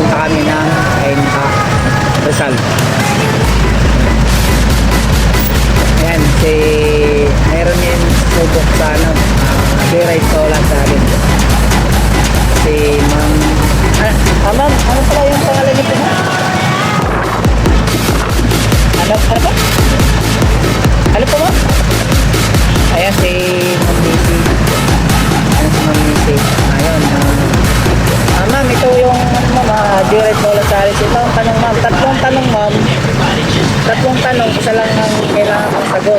Punta kami ng Kainta, Rizal. Ayan, meron yung subok sa ano, Joyride Solar sa akin. Si Ma'am, Ma'am, ano pala yung pangalan niyo po? Ano ba? Ano po Ma'am? Ayan, si Ma'am Missy. Ano si Ma'am Missy? Ayun, Ma'am, ito yung Joyride Solar sa akin. Ito ang tanong Ma'am. Tatlong tanong Ma'am. Tatlong tanong, isa lang ang kailangan mong sagot.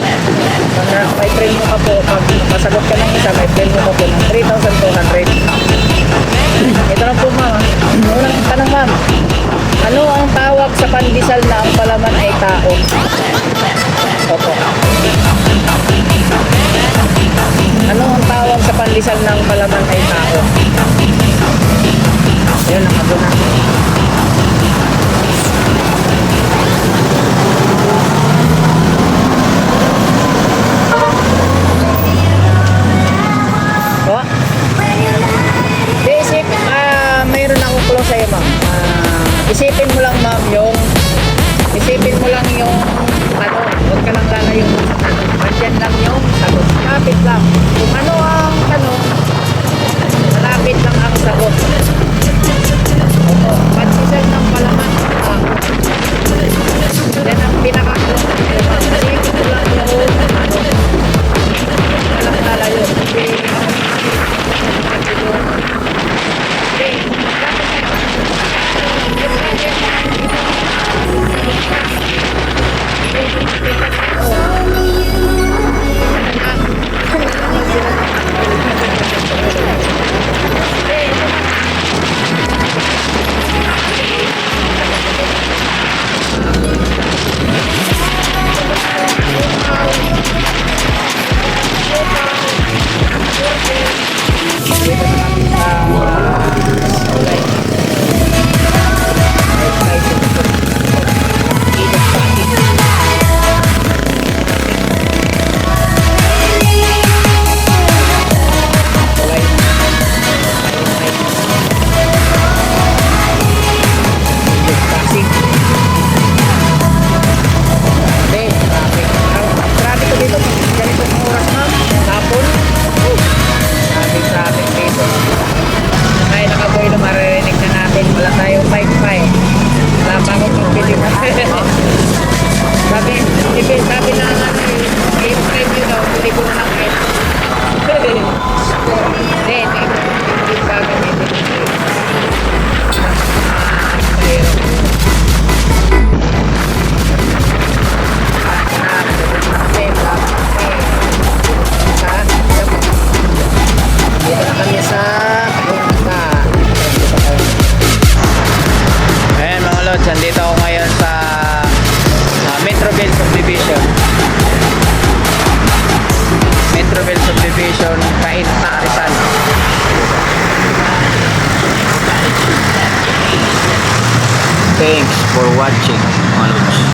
May premium ka po. Pag masagot ka ng isa, may premium ka po ng 3,200. Ito na po Ma'am. Unang tanong Ma'am. Ano ang tawag sa pandesal na ang palaman ay tao? Opo. Ano ang tawag sa pandesal na ang palaman ay tao? Yun, nakago na. Mayroon akong clue sa'yo Ma'am. Isipin mo lang Ma'am yung ano, huwag ka lang lalayo sa tanong. Andyan lang yung sagot. Malapit lang. Kung ano ang tanong, malapit lang ang sagot. Opo, pandesal ng palaman. Yan ang pinaka-clue. Isipin mo lang yung ano, huwag ka lang lalayo. Sabi na nga yung preview daw, hindi ko na nakit. Hindi, hindi pa gamitin. Dito na kami sa Kainta. Ayan mga lods, andito ako ngayon sa Metroville Subdivision. Metroville Subdivision, Kainta, Rizal. Thanks for watching mga lods.